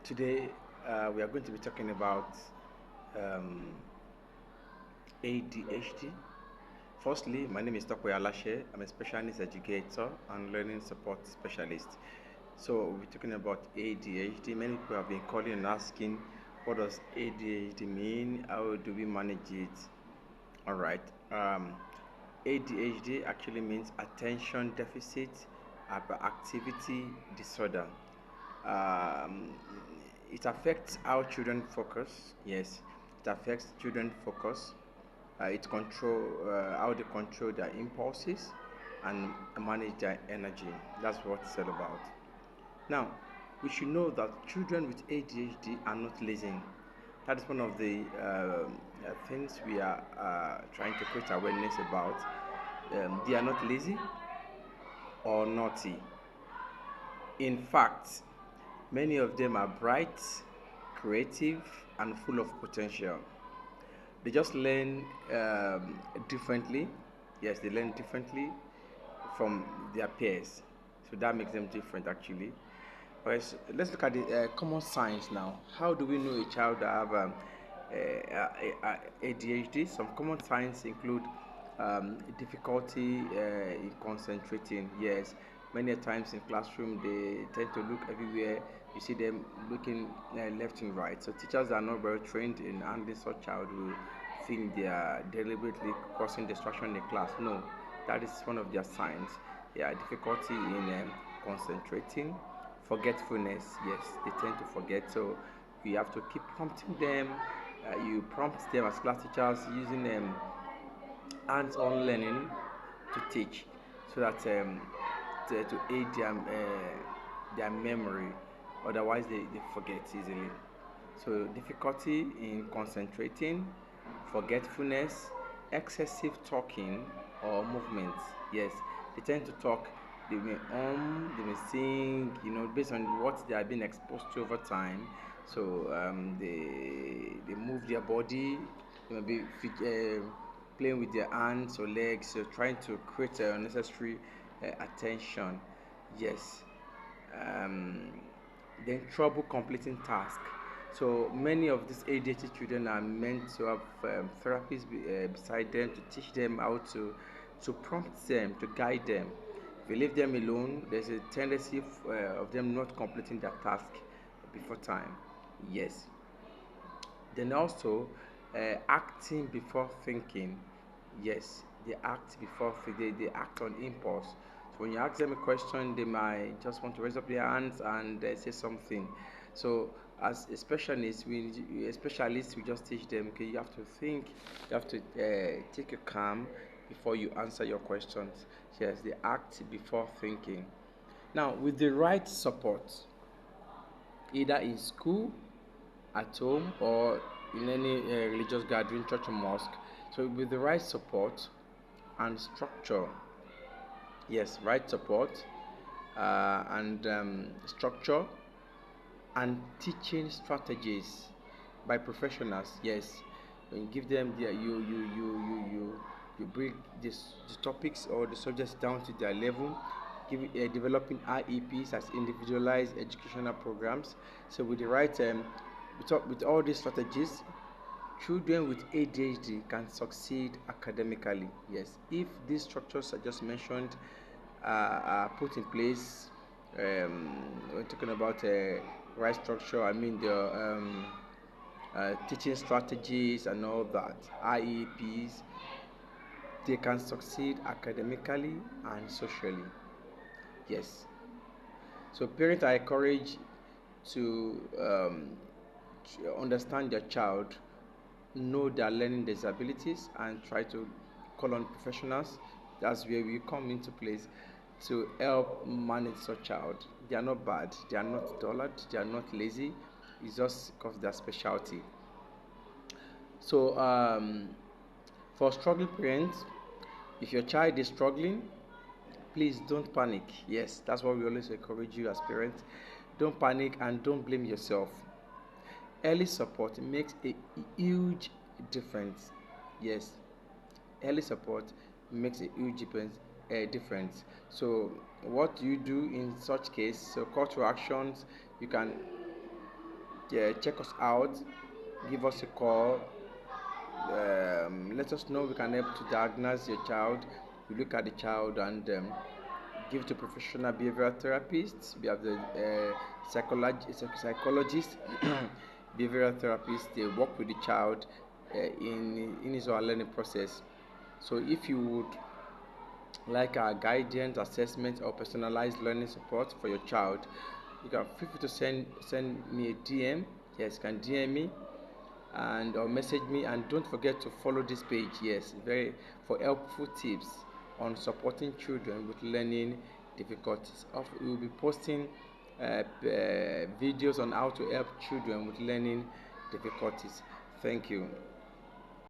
Today, we are going to be talking about um, ADHD. Firstly, my name is Tokwe Alashe. I'm a specialist educator and learning support specialist. So, we're talking about ADHD. Many people have been calling and asking, what does ADHD mean? How do we manage it? All right. Um, ADHD actually means attention deficit hyperactivity disorder. Um, it affects how children focus. Yes, it affects children focus. It control how they control their impulses and manage their energy. That's what it's all about. Now, we should know that children with ADHD are not lazy. That is one of the things we are trying to create awareness about. They are not lazy or naughty. In fact, many of them are bright, creative, and full of potential. They just learn differently. Yes, they learn differently from their peers. So that makes them different actually. Alright, so let's look at the common signs now. How do we know a child that have ADHD? Some common signs include difficulty in concentrating. Yes, many times in classroom they tend to look everywhere. You see them looking left and right. So teachers that are not very trained in handling such child will think they are deliberately causing distraction in the class. No, that is one of their signs. Yeah, difficulty in concentrating, forgetfulness. Yes, they tend to forget. So you have to keep prompting them. You prompt them as class teachers using hands-on learning to teach, so that to aid their memory. Otherwise, they forget easily. So difficulty in concentrating, forgetfulness, excessive talking or movement. Yes, they tend to talk. They may sing, based on what they have been exposed to over time. So they move their body. They may be playing with their hands or legs, so trying to create unnecessary attention. Yes. Um, then trouble completing tasks. So many of these ADHD children are meant to have therapists beside them to teach them how to prompt them, to guide them. If you leave them alone, there's a tendency of them not completing their task before time. Yes. Then also acting before thinking. Yes, they act before they act on impulse. So when you ask them a question, they might just want to raise up their hands and say something. So as a specialist, we just teach them. Okay, you have to think, you have to take a calm before you answer your questions. Yes, they act before thinking. Now, with the right support, either in school, at home, or in any religious gathering, church or mosque. So with the right support and structure, yes, right support and structure and teaching strategies by professionals, yes, when you give them the you bring the topics or the subjects down to their level, developing IEPs as individualized educational programs. So with the right with all these strategies, children with ADHD can succeed academically. Yes, if these structures I just mentioned are put in place, we're talking about right structure. I mean the teaching strategies and all that, IEPs, they can succeed academically and socially. Yes. So parents are encouraged to understand their child, know their learning disabilities, and try to call on professionals. That's where we come into place to help manage such child. They are not bad, they are not dullard, they are not lazy. It's just because their specialty. So for struggling parents, if your child is struggling, please don't panic. Yes, that's what we always encourage you as parents. Don't panic and don't blame yourself. Early support makes a huge difference. Yes, early support makes a huge difference. So what do you do in such case? So call to actions, you can Yeah, check us out, give us a call, let us know. We can help to diagnose your child. We look at the child and give to professional behavioral therapists. We have the psychologists, behavioral therapists. They work with the child in his or her learning process. So if you would like our guidance, assessment, or personalized learning support for your child, you can feel free to send me a DM. Yes, you can DM me and or message me, and don't forget to follow this page. Yes, very for helpful tips on supporting children with learning difficulties. We will be posting videos on how to help children with learning difficulties. Thank you.